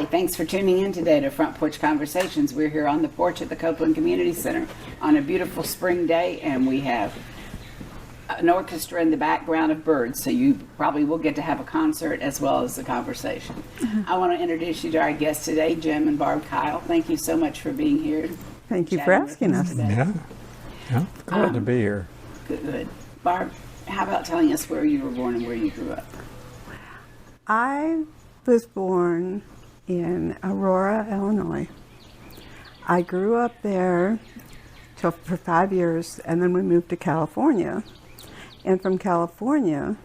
thanks for tuning in today to Front Porch Conversations. We're here on the porch at the Copeland Community Center on a beautiful spring day, and we have an orchestra in the background of birds, so you probably will get to have a concert as well as a conversation. I want to introduce you to our guests today, Jim and Barb Kile. Thank you so much for being here. Thank you for asking us. Today. Yeah, glad to be here. Good. Barb, how about telling us where you were born and where you grew up? I was born in Aurora, Illinois. I grew up there for 5 years, and then we moved to California. And from California,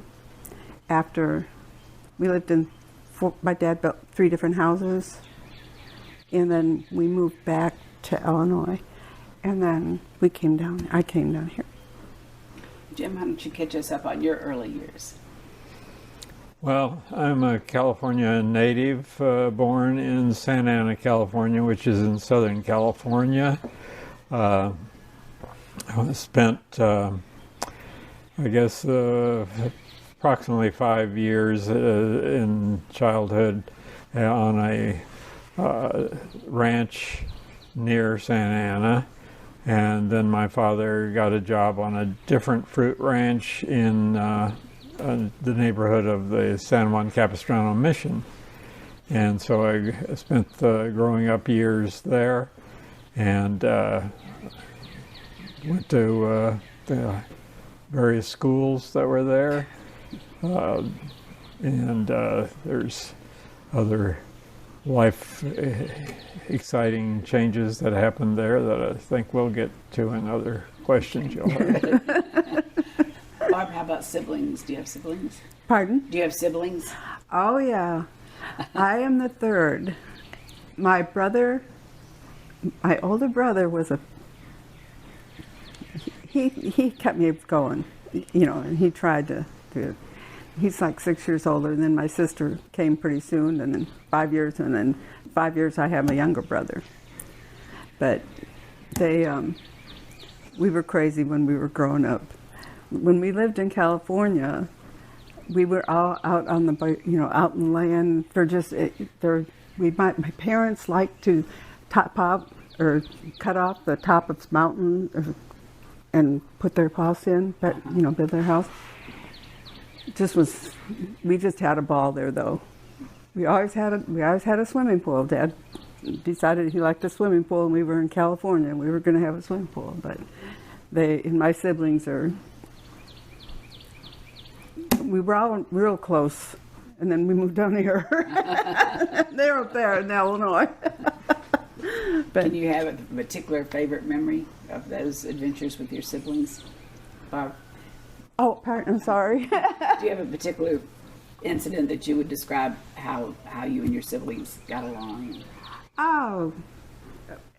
after we lived in, my dad built 3 different houses, and then we moved back to Illinois, and then I came down here. Jim, why don't you catch us up on your early years? Well, I'm a California native, born in Santa Ana, California, which is in Southern California. I spent, approximately 5 years in childhood on a ranch near Santa Ana. And then my father got a job on a different fruit ranch in the neighborhood of the San Juan Capistrano Mission. And so I spent the growing up years there, and went to the various schools that were there. And there's other life exciting changes that happened there that I think we'll get to in other questions you'll have. Barb, how about siblings? Do you have siblings? Pardon? Do you have siblings? Oh, yeah. I am the third. My older brother was he kept me going, and he tried to do it. He's like 6 years older, and then my sister came pretty soon, and then 5 years, and then 5 years I have a younger brother. But we were crazy when we were growing up. When we lived in California, we were all out on the, out in the land. My parents liked to top or cut off the top of the mountain and put their house in, but build their house. We just had a ball there, though. We always had a swimming pool. Dad decided he liked the swimming pool, and we were in California, and we were going to have a swimming pool. But my siblings we were all real close, and then we moved down here. They're up there in Illinois. But can you have a particular favorite memory of those adventures with your siblings, Barb? Oh, I'm sorry. Do you have a particular incident that you would describe how you and your siblings got along? Oh,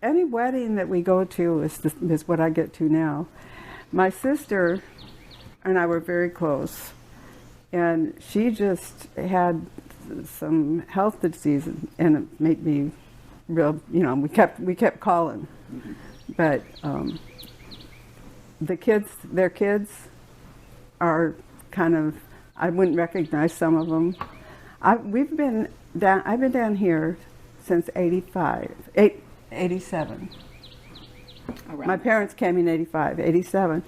any wedding that we go to is what I get to now. My sister and I were very close, and she just had some health disease, and it made me real. We kept calling, but their kids are kind of, I wouldn't recognize some of them. I've been down here since 87. My parents came in 87,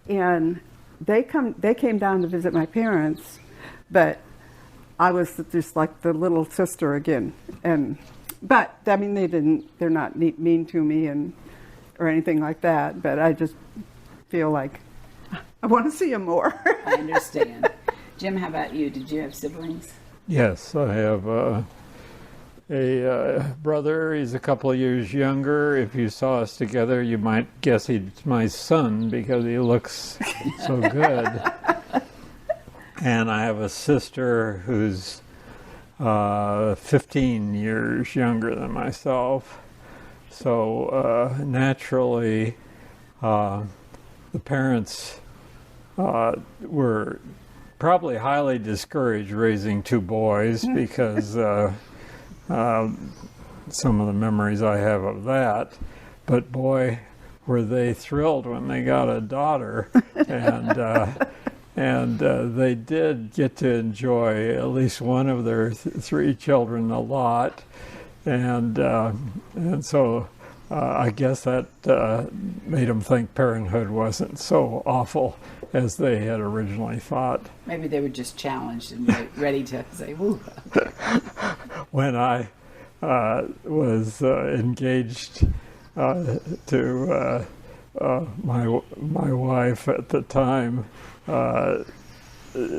and they came down to visit my parents, but I was just like the little sister again. But I mean, they're not mean to me or anything like that, but I just feel like I want to see them more. I understand. Jim, how about you? Did you have siblings? Yes, I have a brother. He's a couple of years younger. If you saw us together, you might guess he's my son because he looks so good. And I have a sister who's 15 years younger than myself. So naturally, the parents were probably highly discouraged raising 2 boys because some of the memories I have of that. But boy, were they thrilled when they got a daughter. and they did get to enjoy at least one of their three children a lot, and so I guess that made them think parenthood wasn't so awful as they had originally thought. Maybe they were just challenged and ready to say, woo. When I was engaged to my wife at the time,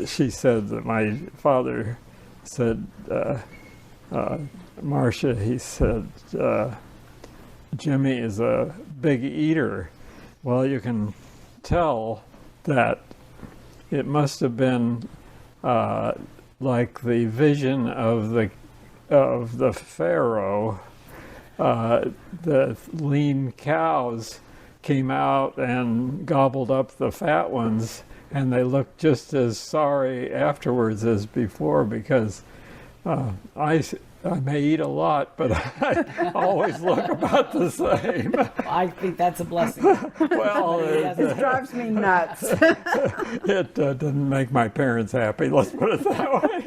she said that my father said, Marcia, he said, Jimmy is a big eater. Well, you can tell that it must have been like the vision of the Pharaoh. The lean cows came out and gobbled up the fat ones, and they looked just as sorry afterwards as before, because I may eat a lot, but I always look about the same. I think that's a blessing. Well, It drives me nuts. it didn't make my parents happy, let's put it that way.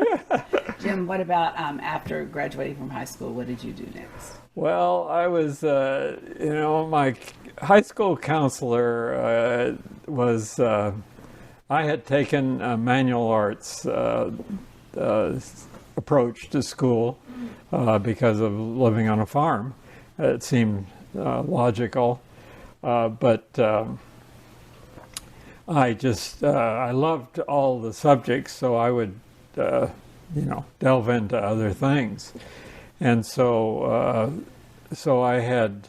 Jim, what about after graduating from high school, what did you do next? Well, I was, my high school counselor was, I had taken a manual arts approach to school because of living on a farm. It seemed logical, but I loved all the subjects, so I would, delve into other things. And so I had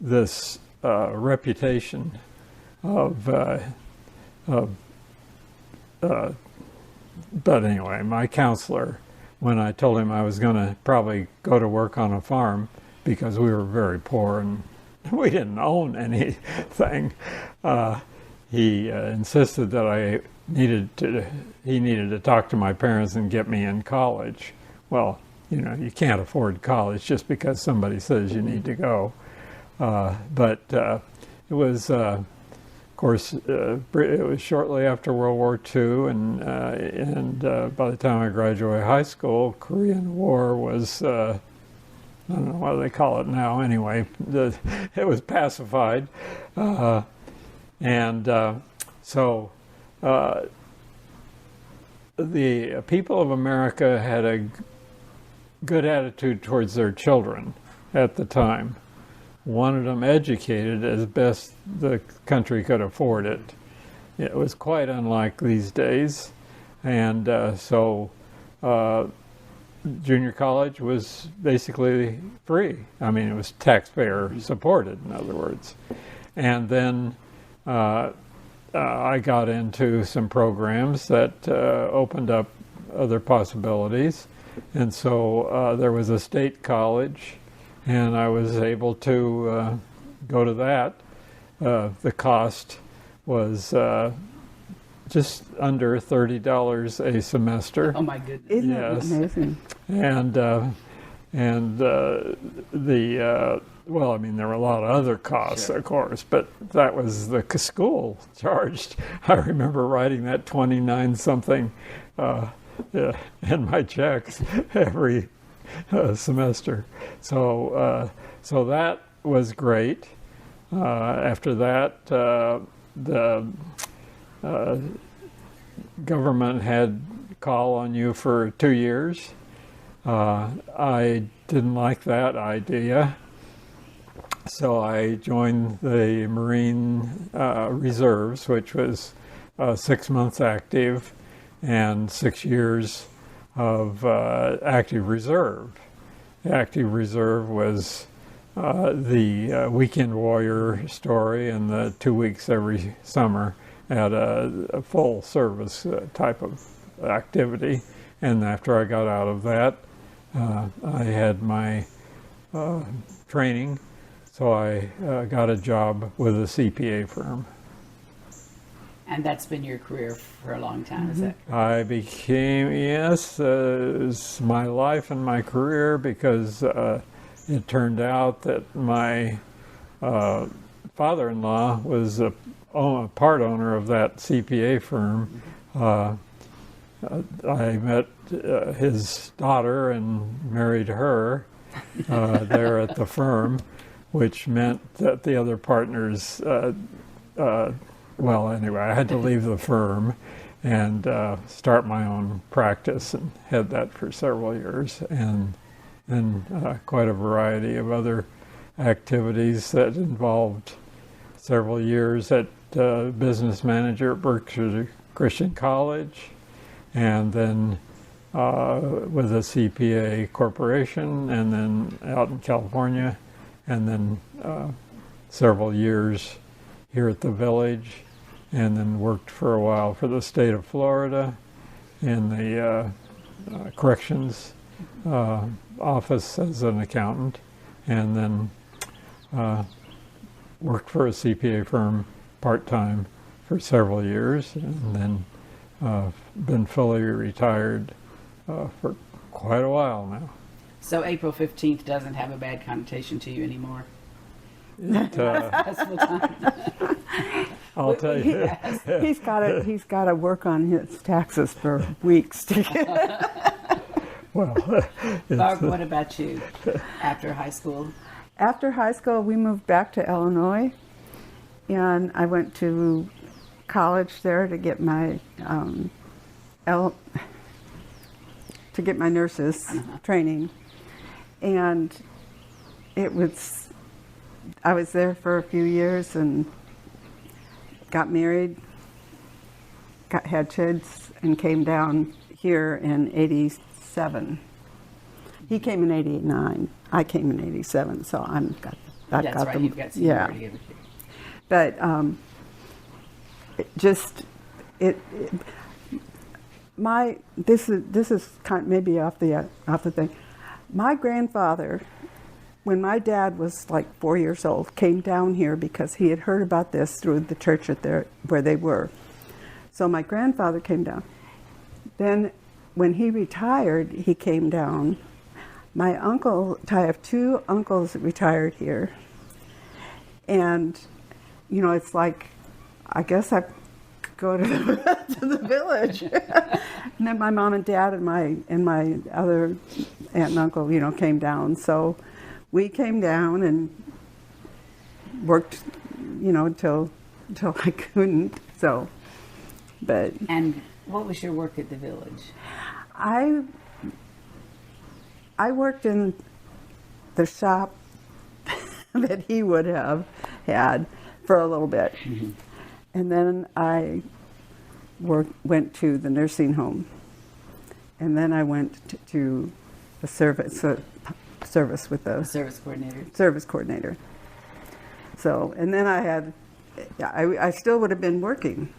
this reputation but anyway, my counselor, when I told him I was going to probably go to work on a farm, because we were very poor and we didn't own anything, he insisted that he needed to talk to my parents and get me in college. Well, you can't afford college just because somebody says you need to go. But it was, of course, it was shortly after World War II, and by the time I graduated high school, Korean War was, I don't know what they call it now. Anyway, it was pacified, so the people of America had a good attitude towards their children at the time. Wanted them educated as best the country could afford it. It was quite unlike these days, and so junior college was basically free. I mean, it was taxpayer supported, in other words. And then I got into some programs that opened up other possibilities, and so there was a state college, and I was able to go to that. The cost was just under $30 a semester. Oh my goodness. Isn't Yes. it amazing? And well, I mean, there were a lot of other costs, of course, but that was the school charged. I remember writing that 29-something in my checks every semester. So that was great. After that, the government had call on you for 2 years. I didn't like that idea, so I joined the Marine Reserves, which was 6 months active and 6 years of active reserve. The active reserve was the weekend warrior story, and the 2 weeks every summer at a full service type of activity. And after I got out of that, I had my training, so I got a job with a CPA firm. And that's been your career for a long time, is that correct? I became, yes, it was my life and my career, because it turned out that my father-in-law was a part owner of that CPA firm. I met his daughter and married her there at the firm, which meant that the other partners, well, anyway, I had to leave the firm and start my own practice and had that for several years, and then quite a variety of other activities that involved several years at business manager at Berkshire Christian College, and then with a CPA corporation, and then out in California, and then several years here at the Village, and then worked for a while for the state of Florida in the corrections office as an accountant, and then worked for a CPA firm part-time for several years, and then been fully retired for quite a while now. So April 15th doesn't have a bad connotation to you anymore. It, I'll tell you. Yes. He's got to work on his taxes for weeks to get. Well, Barb, what about you after high school? After high school, we moved back to Illinois, and I went to college there to get my nurses training, and I was there for a few years and got married, had kids, and came down here in '87. He came in '89. I came in '87, so That's right. You've got seniority over here. But this is kind of maybe off the thing. My grandfather, when my dad was like 4 years old, came down here because he had heard about this through the church where they were. So my grandfather came down. Then when he retired, he came down. My uncle, I have two uncles that retired here. And, you know, it's like, I guess I could go to the Village. And then my mom and dad and my other aunt and uncle, you know, came down. So we came down and worked, you know, until I couldn't. So, but. And what was your work at the Village? I worked in the shop that he would have had for a little bit. Mm-hmm. And then I went to the nursing home. And then I went to the service with the Service coordinator. Service coordinator. So, and then I still would have been working,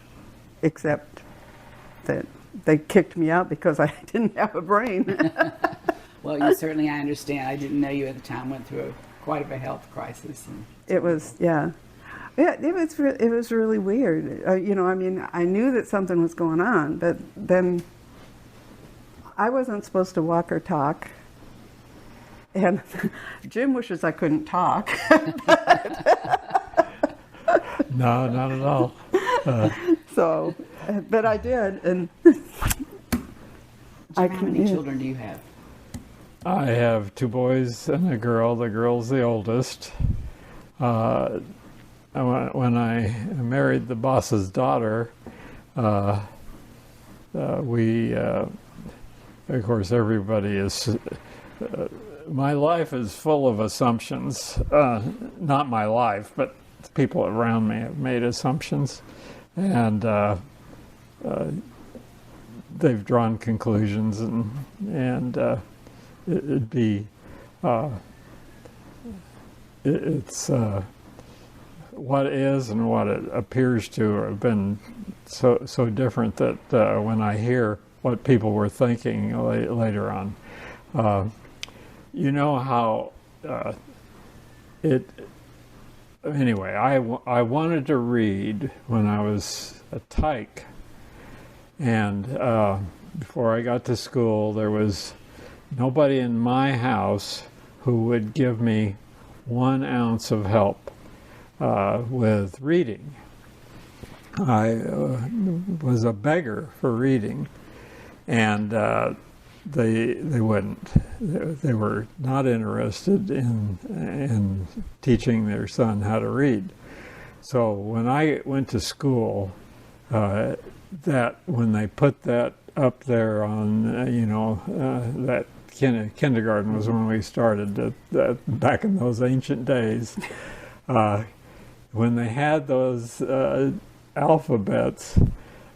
except that they kicked me out because I didn't have a brain. Well, I understand. I didn't know you at the time went through quite a health crisis. It was, yeah. It was really weird. You know, I mean, I knew that something was going on, but then I wasn't supposed to walk or talk. And Jim wishes I couldn't talk. No, not at all. So, but I did. And Jim, how many children do you have? I have two boys and a girl. The girl's the oldest. When I married the boss's daughter, we, of course, everybody is, my life is full of assumptions. Not my life, but people around me have made assumptions. And they've drawn conclusions, and it'd be, it's what is and what it appears to have been so different that when I hear what people were thinking later on, you know how anyway, I wanted to read when I was a tyke, and before I got to school, there was nobody in my house who would give me 1 ounce of help. with reading. I was a beggar for reading, and they wouldn't. They were not interested in teaching their son how to read. So when I went to school, that when they put that up there on, that kindergarten was when we started back in those ancient days. When they had those alphabets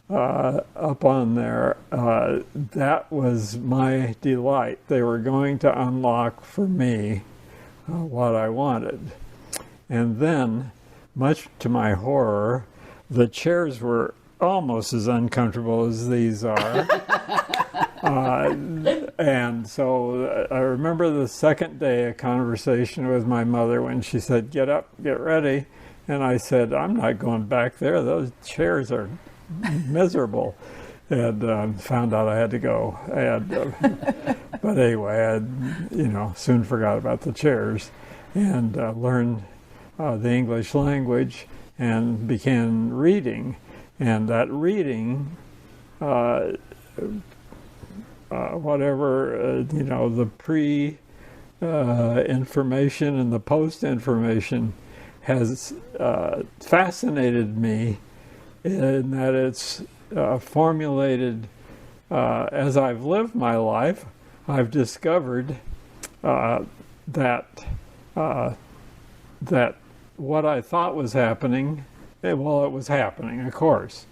up on there, that was my delight. They were going to unlock for me what I wanted. And then, much to my horror, the chairs were almost as uncomfortable as these are. And so I remember the second day a conversation with my mother when she said, "Get up, get ready." And I said, "I'm not going back there. Those chairs are miserable." And found out I had to go. But anyway, I soon forgot about the chairs and learned the English language and began reading. And that reading, the pre-information and the post-information has fascinated me in that it's formulated as I've lived my life. I've discovered that what I thought was happening, it was happening, of course,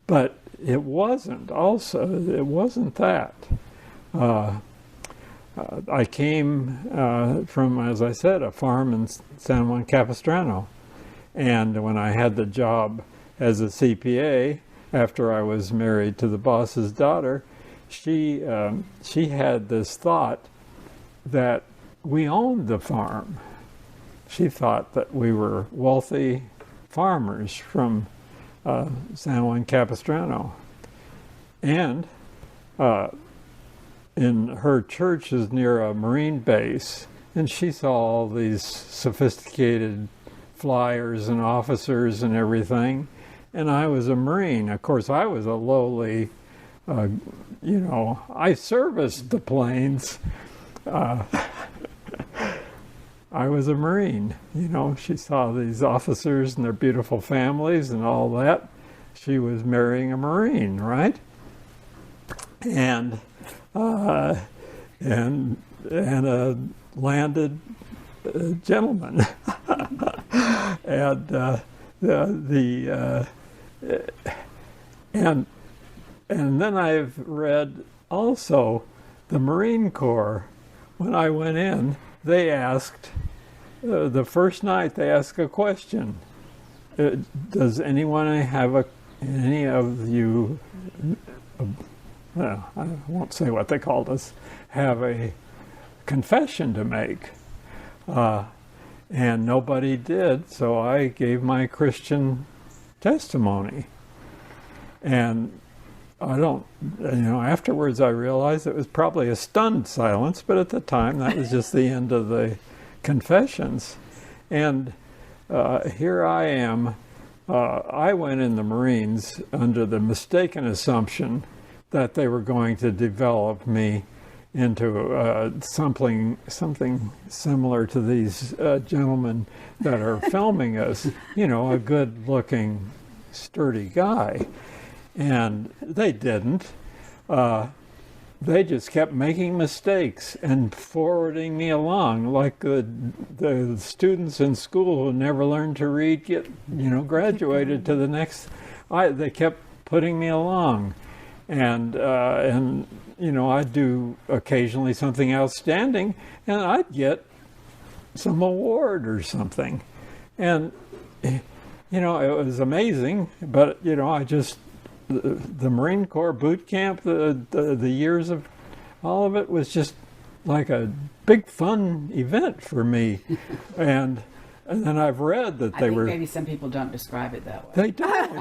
but it wasn't. It wasn't that. I came from, as I said, a farm in San Juan Capistrano, and when I had the job as a CPA after I was married to the boss's daughter, she had this thought that we owned the farm. She thought that we were wealthy farmers from San Juan Capistrano. And in her church is near a Marine base, and she saw all these sophisticated flyers and officers and everything. And I was a Marine. Of course, I was a lowly, I serviced the planes. I was a Marine. She saw these officers and their beautiful families and all that. She was marrying a Marine, right? And a landed gentleman. And then I've read also the Marine Corps. When I went in, they asked, the first night they asked a question. Does anyone any of you, well, I won't say what they called us, have a confession to make? And nobody did, so I gave my Christian testimony. And afterwards I realized it was probably a stunned silence, but at the time that was just the end of the confessions. And here I am. I went in the Marines under the mistaken assumption that they were going to develop me into something similar to these gentlemen that are filming us, a good-looking, sturdy guy. And they didn't. They just kept making mistakes and forwarding me along, like the students in school who never learned to read get, graduated to the next. They kept putting me along, and I'd do occasionally something outstanding, and I'd get some award or something, and it was amazing. But I just. The Marine Corps boot camp, the years of all of it was just like a big fun event for me, and then I've read that they were. Maybe some people don't describe it that way. They don't.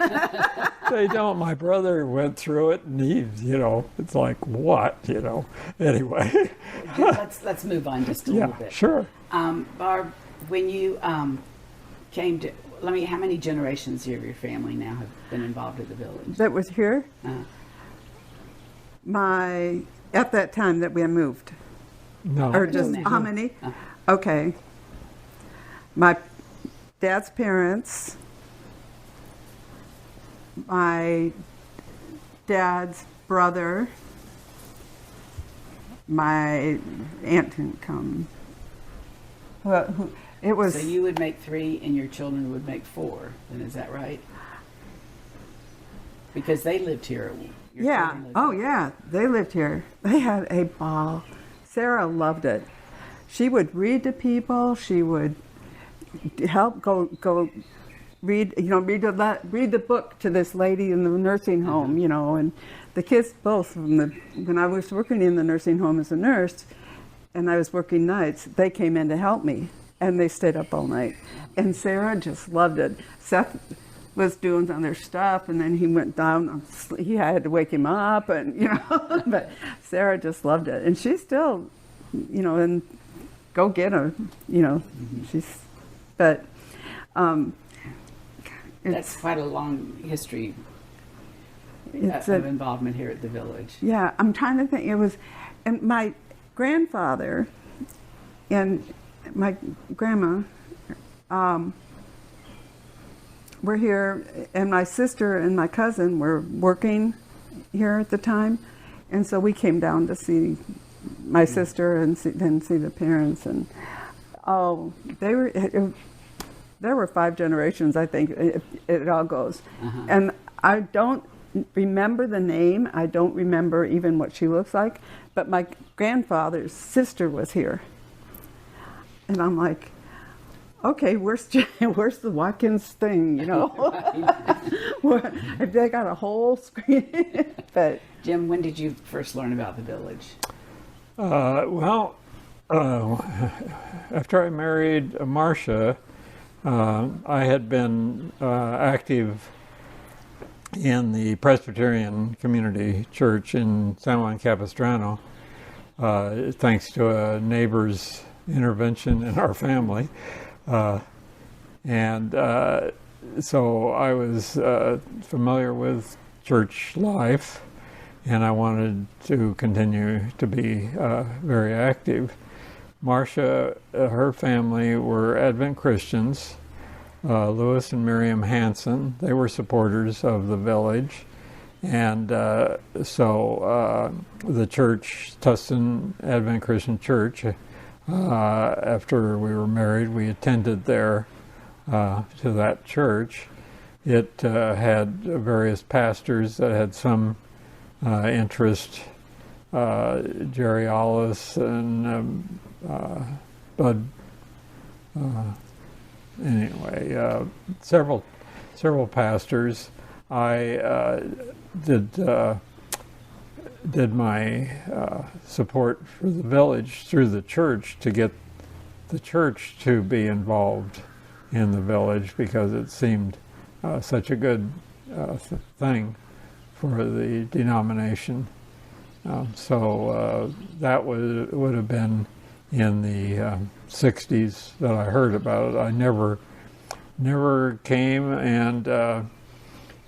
They don't. My brother went through it, and it's like what, Anyway, let's move on just a little bit. Sure. Barb, when you came to how many generations of your family now have been involved in the village? That was here. Uh, At that time that we moved, No. or just now. how many? Okay. My dad's parents, my dad's brother, my aunt didn't come. Well, it was. So you would make 3 and your children would make 4, then is that right? Because they lived here. Your Yeah. children lived Oh, here. yeah. They lived here. They had a ball. Sarah loved it. She would read to people. She would help go read. Read the book to this lady in the nursing home. And the kids both when I was working in the nursing home as a nurse, and I was working nights, they came in to help me, and they stayed up all night. And Sarah just loved it. Seth was doing other stuff, and then he went down. He had to wake him up, and but Sarah just loved it, and she's still, and go get her, she's, but That's quite a long history it's of involvement here at the village. yeah. I'm trying to think. It was, and my grandfather and my grandma were here, and my sister and my cousin were working here at the time, and so we came down to see my sister and then see the parents, and there were 5 generations, I think. It all goes, and I don't remember the name. I don't remember even what she looks like, but my grandfather's sister was here, and I'm like, okay, where's the Watkins thing, If they got a whole screen. But Jim, when did you first learn about the village? After I married Marcia, I had been active in the Presbyterian Community Church in San Juan Capistrano, thanks to a neighbor's intervention in our family. So I was familiar with church life, and I wanted to continue to be very active. Marcia, her family were Advent Christians. Louis and Miriam Hansen, they were supporters of the village. And so the church, Tustin Advent Christian Church, after we were married, we attended there to that church. It had various pastors that had some interest, Jerry Ollis and Bud. Anyway, several pastors. I did my support for the village through the church to get the church to be involved in the village, because it seemed such a good thing for the denomination. So that would have been in the 60s that I heard about it. I never came, and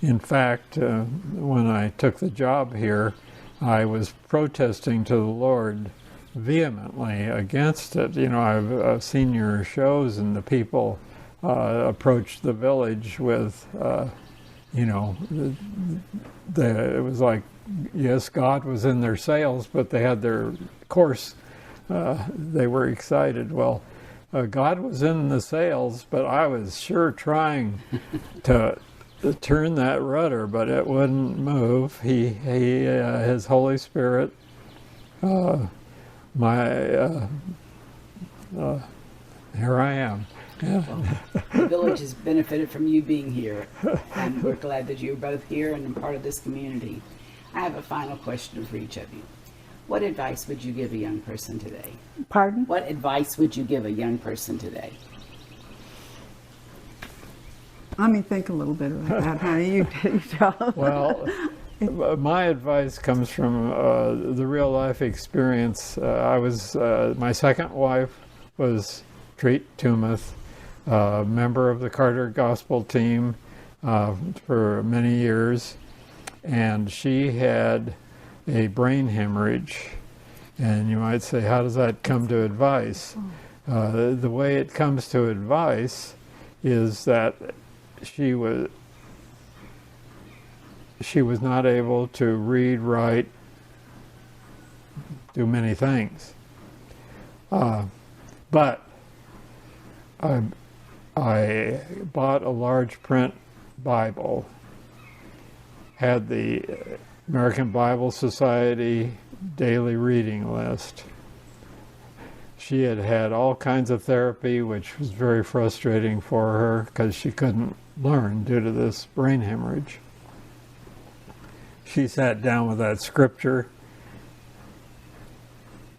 in fact, when I took the job here, I was protesting to the Lord vehemently against it. I've seen your shows, and the people approached the village with, it was like, yes, God was in their sails, but they had their course. They were excited. Well, God was in the sails, but I was sure trying to turn that rudder, but it wouldn't move. His Holy Spirit, here I am. Yeah. Well, the village has benefited from you being here, and we're glad that you're both here and part of this community. I have a final question for each of you. What advice would you give a young person today? pardon? What advice would you give a young person today? Let me think a little bit about that, honey. You tell. Well, my advice comes from the real life experience. My second wife was Treat Tumeth. a member of the Carter Gospel team for many years, and she had a brain hemorrhage. And you might say, how does that come to advice? The way it comes to advice is that she was not able to read, write, do many things. But I bought a large print Bible, had the American Bible Society daily reading list. She had had all kinds of therapy, which was very frustrating for her because she couldn't learn due to this brain hemorrhage. She sat down with that scripture,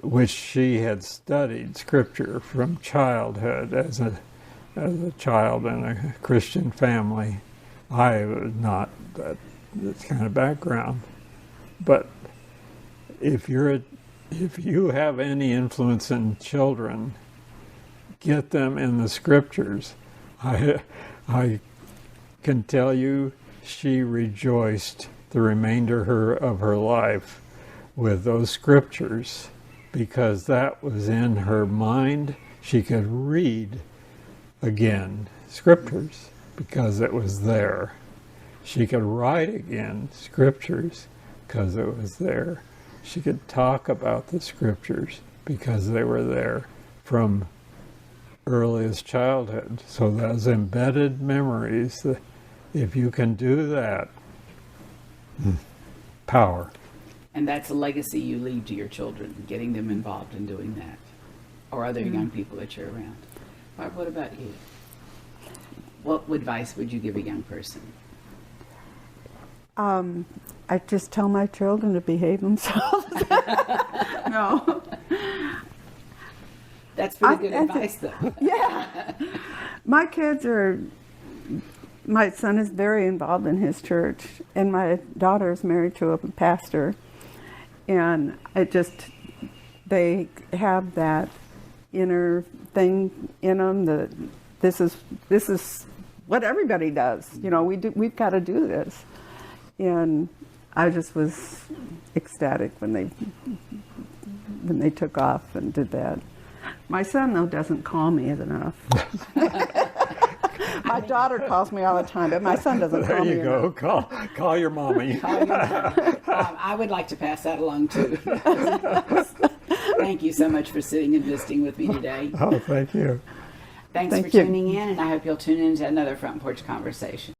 which she had studied scripture from childhood as a child in a Christian family. I was not that kind of background, but if you have any influence in children, get them in the scriptures. I can tell you, she rejoiced the remainder of her life with those scriptures because that was in her mind. She could read again scriptures because it was there. She could write again scriptures because it was there. She could talk about the scriptures because they were there from earliest childhood. So those embedded memories, if you can do that, power. And that's a legacy you leave to your children, getting them involved in doing that, or other young people that you're around. Barb, what about you? What advice would you give a young person? I just tell my children to behave themselves. No. That's pretty good advice, though. Yeah. My son is very involved in his church, and my daughter is married to a pastor. And they have that inner thing in them that this is what everybody does. You know, we've got to do this. And I just was ecstatic when they took off and did that. My son, though, doesn't call me enough. My daughter calls me all the time, but my son doesn't call me enough. There you go. Call your mommy. I would like to pass that along, too. Thank you so much for sitting and visiting with me today. Oh, thank you. Thanks for tuning in, and I hope you'll tune in to another Front Porch Conversation.